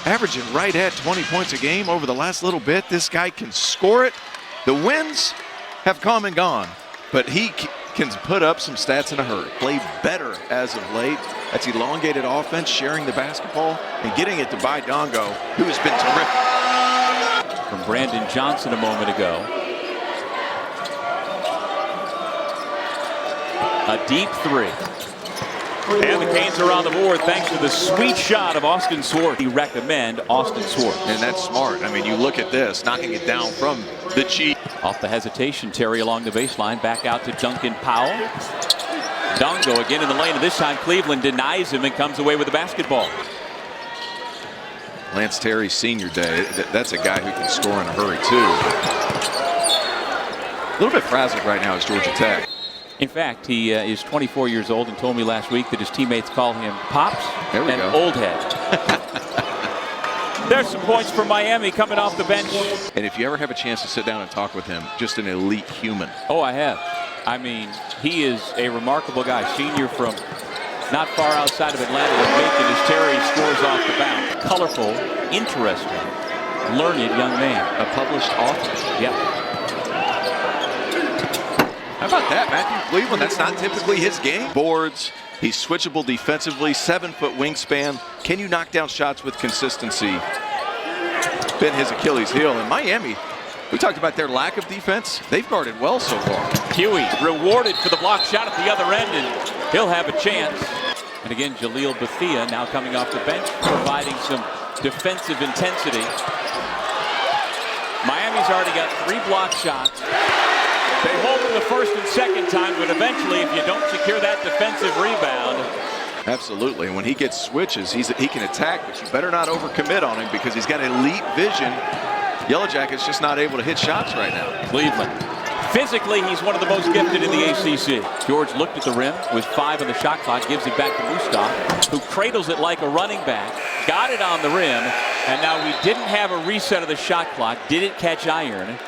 averaging right at 20 points a game over the last little bit. This guy can score it. The wins have come and gone, but he can put up some stats in a hurry. Played better as of late. That's elongated offense, sharing the basketball, and getting it to Baye Ndongo, who has been terrific. From Brandon Johnson a moment ago. A deep three. And the Canes are on the board thanks to the sweet shot of Austin Swartz. We recommend Austin Swartz. And that's smart. I mean, you look at this, knocking it down from the G. Off the hesitation, Terry along the baseline, back out to Duncan Powell. Ndongo again in the lane, and this time Cleveland denies him and comes away with the basketball. Lance Terry's senior day, that's a guy who can score in a hurry too. A little bit frazzled right now is Georgia Tech. In fact, he is 24 years old and told me last week that his teammates call him Pops and Old Head. There's some points for Miami coming off the bench. And if you ever have a chance to sit down and talk with him, just an elite human. Oh, I have. I mean, he is a remarkable guy. Senior from not far outside of Atlanta with Macon as Terry scores off the bounce. Colorful, interesting, learned young man. A published author. Yeah. How about that, Matthew Cleveland? That's not typically his game. Boards, he's switchable defensively, 7-foot wingspan. Can you knock down shots with consistency? Been his Achilles heel. In Miami, we talked about their lack of defense. They've guarded well so far. Huey rewarded for the block shot at the other end, and he'll have a chance. And again, Jaleel Bethia now coming off the bench, providing some defensive intensity. Miami's already got 3 block shots. They hold him the first and second time, but eventually, if you don't secure that defensive rebound. Absolutely. When he gets switches, he can attack, but you better not overcommit on him because he's got elite vision. Yellow Jackets just not able to hit shots right now. Cleveland. Physically, he's one of the most gifted in the ACC. George looked at the rim with 5 on the shot clock, gives it back to Mustaf, who cradles it like a running back, got it on the rim, and now we didn't have a reset of the shot clock, didn't catch iron.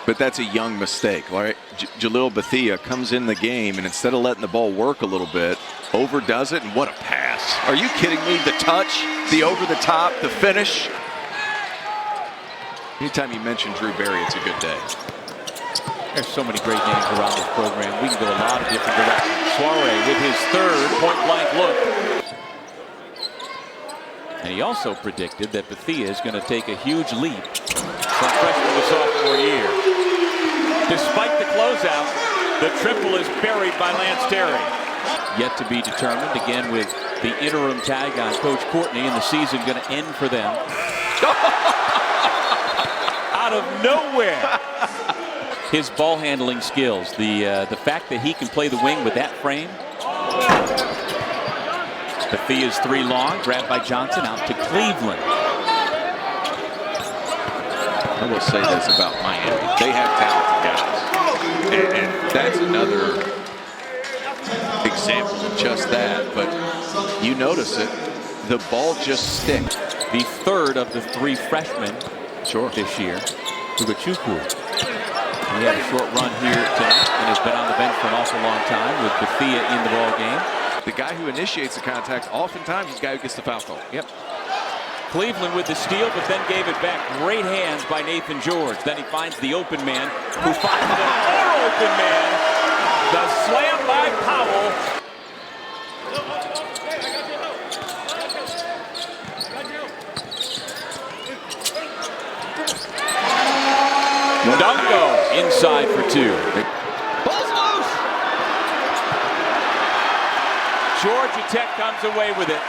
But that's a young mistake, right? Jaleel Bethia comes in the game, and instead of letting the ball work a little bit, overdoes it, and what a pass. Are you kidding me? The touch, the over the top, the finish. Anytime you mention Drew Berry, it's a good day. There's so many great names around this program. We can go a lot of different directions. Soiree with his 3rd point-blank look. And he also predicted that Bethia is going to take a huge leap from freshman to sophomore year. Despite the closeout, the triple is buried by Lance Terry. Yet to be determined, again with the interim tag on Coach Courtney, and the season going to end for them. Out of nowhere. His ball handling skills, the fact that he can play the wing with that frame. Bethia's 3 long, grabbed by Johnson, out to Cleveland. I will say this about Miami. They have talented guys. And that's another example of just that. But you notice it, the ball just sticks. The 3rd of the 3 freshmen this year, Ugachukwu. He had a short run here tonight and has been on the bench for an awful long time with Bethia in the ball game. The guy who initiates the contact, oftentimes the guy who gets the foul call. Yep. Cleveland with the steal, but then gave it back. Great hands by Nathan George. Then he finds the open man, who finds another open man. The slam by Powell. Ndongo inside for 2. Ball's loose. Georgia Tech comes away with it.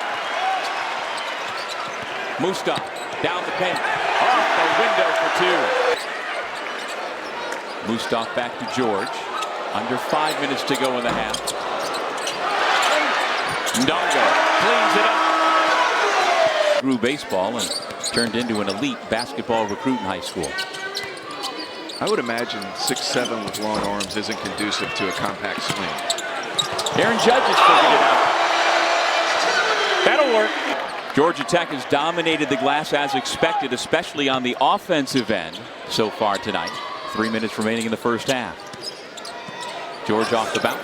Mustaf down the paint, off the window for 2. Mustaf back to George. Under 5 minutes to go in the half. Ndongo cleans it up. Grew baseball and turned into an elite basketball recruit in high school. I would imagine 6'7" with long arms isn't conducive to a compact swing. Aaron Judge has figured it out. That'll work. Georgia Tech has dominated the glass as expected, especially on the offensive end so far tonight. 3 minutes remaining in the first half. George off the bounce.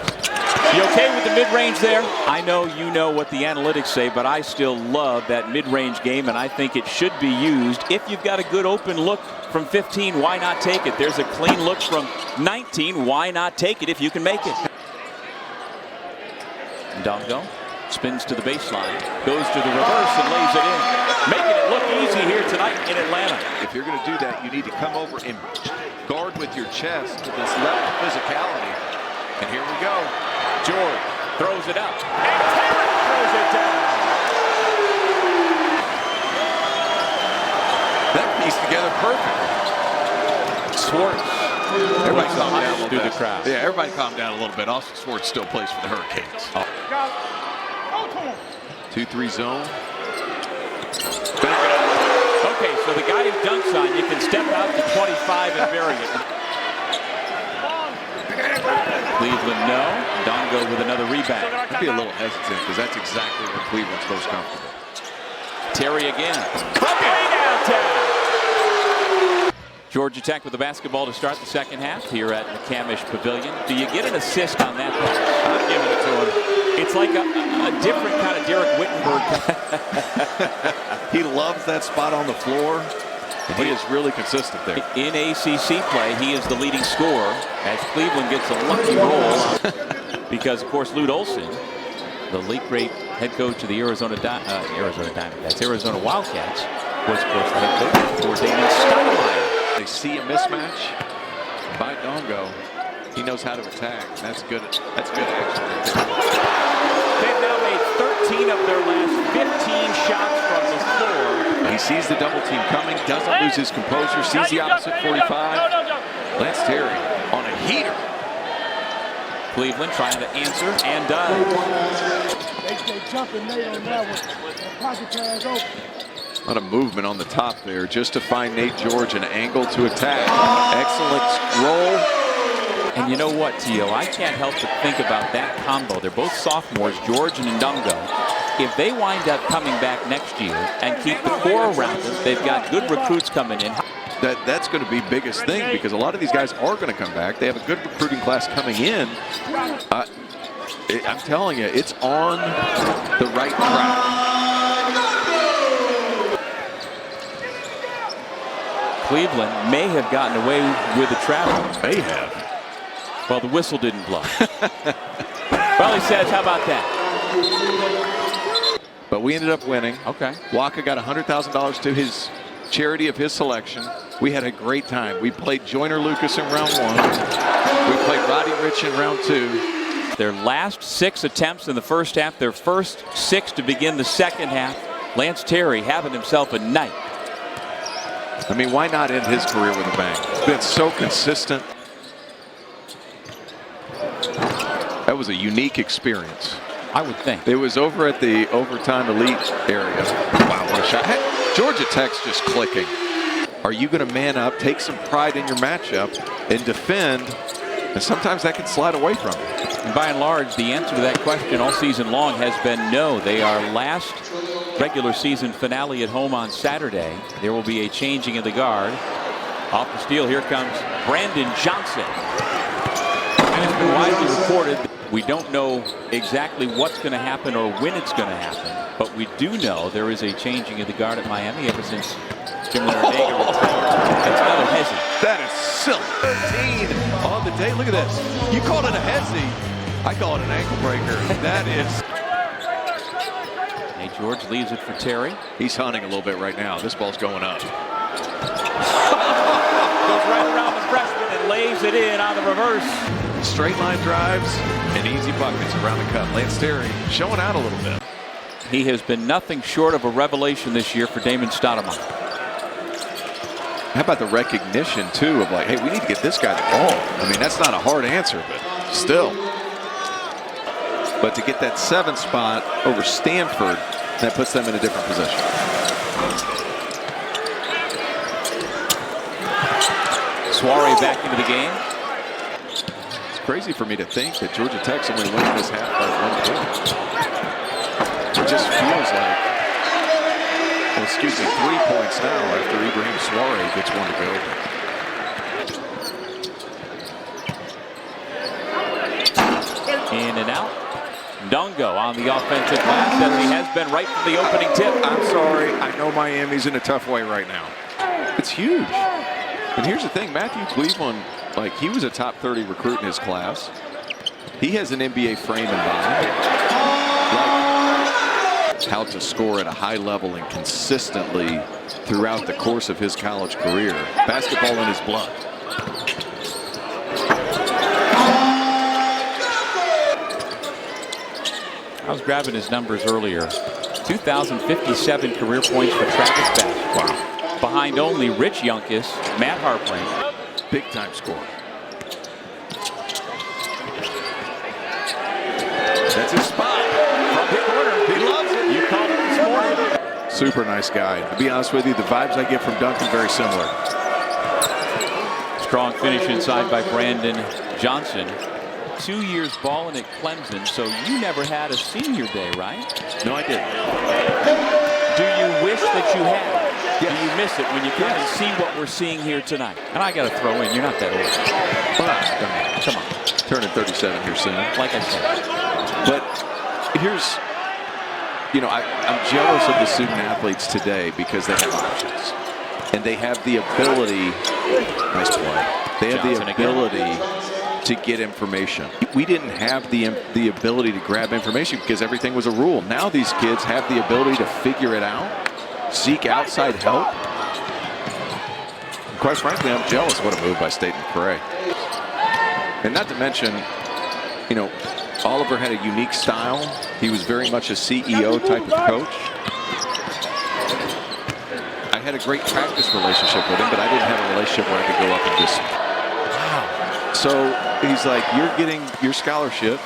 You okay with the mid-range there? I know you know what the analytics say, but I still love that mid-range game, and I think it should be used. If you've got a good open look from 15, why not take it? There's a clean look from 19. Why not take it if you can make it? Ndongo spins to the baseline, goes to the reverse and lays it in, making it look easy here tonight in Atlanta. If you're going to do that, you need to come over and guard with your chest to this level of physicality. And here we go. George throws it up, and Terry throws it down. That pieced together perfectly. Swartz. Everybody calm down a little through bit. the crowd. Yeah, everybody calm down a little bit. Austin Swartz still plays for the Hurricanes. 2-3 zone. Okay, so the guy who dunks on you can step out to 25 and bury it. Cleveland, no. Ndongo with another rebound. I'd be a little hesitant because that's exactly where Cleveland's most comfortable. Terry again. Way downtown. Georgia Tech with the basketball to start the second half here at McCamish Pavilion. Do you get an assist on that pass? I'm giving it to him. It's like a different kind of Derek Whittenburg. He loves that spot on the floor. And he is really consistent there. In ACC play, he is the leading scorer as Cleveland gets a lucky roll because, of course, Lute Olson, the late great head coach of the Arizona Wildcats, was, of course, the head coach for Damon Stoudemire. They see a mismatch. Baye Ndongo, he knows how to attack. That's good. That's good action. They've now made 13 of their last 15 shots from the floor. He sees the double team coming, doesn't lose his composure, sees the opposite 45. Lance Terry on a heater. Cleveland trying to answer and does. They jumping Nate on that one. Pocket pass open. A lot of movement on the top there just to find Nate George an angle to attack. Excellent roll. And you know what, Tio? I can't help but think about that combo. They're both sophomores, George and Ndongo. If they wind up coming back next year and keep the core around them, they've got good recruits coming in. That's going to be biggest thing because a lot of these guys are going to come back. They have a good recruiting class coming in. I'm telling you, it's on the right track. Cleveland may have gotten away with the travel. May have. Well, the whistle didn't blow. Well, he says, how about that? But we ended up winning. Okay. Waka got $100,000 to his charity of his selection. We had a great time. We played Joyner Lucas in round 1. We played Roddy Rich in round 2. Their last 6 attempts in the first half, their first 6 to begin the second half. Lance Terry having himself a night. I mean, why not end his career with a bang? He's been so consistent. That was a unique experience. I would think. It was over at the overtime elite area. Wow, what a shot. Hey, Georgia Tech's just clicking. Are you going to man up, take some pride in your matchup, and defend? And sometimes that can slide away from you. And by and large, the answer to that question all season long has been no. They are last regular season finale at home on Saturday. There will be a changing of the guard. Off the steal, here comes Brandon Johnson. And it's been widely reported. We don't know exactly what's going to happen or when it's going to happen, but we do know there is a changing of the guard at Miami ever since Jim Larrañaga retired. That's another hezzy. That is silly. 13 on the day. Look at this. You called it a hezzy. I call it an ankle breaker. That is. Nate George leaves it for Terry. He's hunting a little bit right now. This ball's going up. Goes right around the freshman and lays it in on the reverse. Straight line drives and easy buckets around the cup. Lance Terry showing out a little bit. He has been nothing short of a revelation this year for Damon Stoudemire. How about the recognition, too, of like, hey, we need to get this guy the ball. I mean, that's not a hard answer, but still. But to get that 7th spot over Stanford, that puts them in a different position. Suarez back into the game. It's crazy for me to think that Georgia Tech's only winning this half by 1 point. It just feels like, well, excuse me, 3 points now after Ibrahim Suarez gets 1 to go. Ndongo on the offensive glass, as he has been right from the opening tip. I'm sorry. I know Miami's in a tough way right now. It's huge. And here's the thing. Matthew Cleveland, like, he was a top 30 recruit in his class. He has an NBA frame in mind. Like, how to score at a high level and consistently throughout the course of his college career. Basketball in his blood. I was grabbing his numbers earlier. 2,057 career points for Travis Bass. Wow. Behind only Rich Youngkus, Matt Harpling. Big time score. That's his spot. From the corner. He loves it. You called it this morning. Super nice guy. To be honest with you, the vibes I get from Duncan very similar. Strong finish inside by Brandon Johnson. 2 years balling at Clemson, so you never had a senior day, right? No, I didn't. Do you wish that you had? Yes. Do you miss it when you kind of see what we're seeing here tonight? And I got to throw in, you're not that old. Come on. Turning 37 here soon. Like I said. But here's, you know, I'm jealous of the student athletes today because they have options. And they have the ability, nice play. They have Johnson the ability to get information. We didn't have the ability to grab information because everything was a rule. Now these kids have the ability to figure it out, seek outside help. And quite frankly, I'm jealous. What a move by State McRae. And not to mention, you know, Oliver had a unique style. He was very much a CEO type of coach. I had a great practice relationship with him, but I didn't have a relationship where I could go up and just, wow. So he's like, you're getting your scholarship.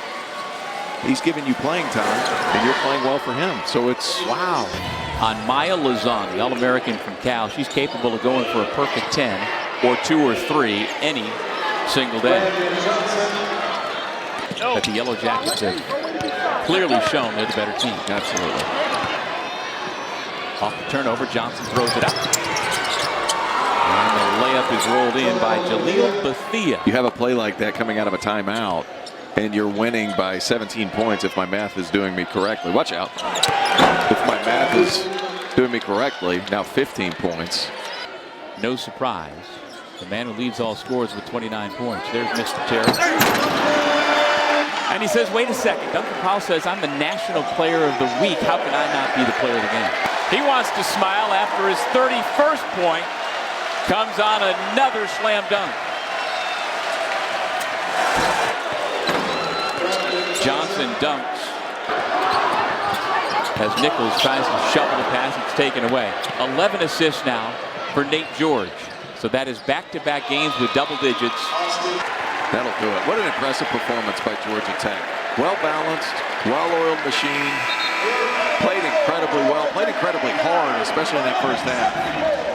He's giving you playing time, and you're playing well for him. So it's, wow. On Maya Lozani, the All-American from Cal, she's capable of going for a perfect 10 or 2 or 3 any single day. But the Yellow Jackets have clearly shown they're the better team. Absolutely. Off the turnover, Johnson throws it out. And the layup is rolled in by Jaleel Bethea. You have a play like that coming out of a timeout, and you're winning by 17 points if my math is doing me correctly. Watch out. If my math is doing me correctly, now 15 points. No surprise. The man who leads all scores with 29 points. There's Mr. Terry. And he says, wait a second. Duncan Powell says, I'm the National Player of the Week. How can I not be the player of the game? He wants to smile after his 31st point. Comes on another slam dunk. Johnson dunks. As Nichols tries to shovel the pass, it's taken away. 11 assists now for Nate George. So that is back-to-back games with double digits. That'll do it. What an impressive performance by Georgia Tech. Well-balanced, well-oiled machine. Played incredibly well, played incredibly hard, especially in that first half.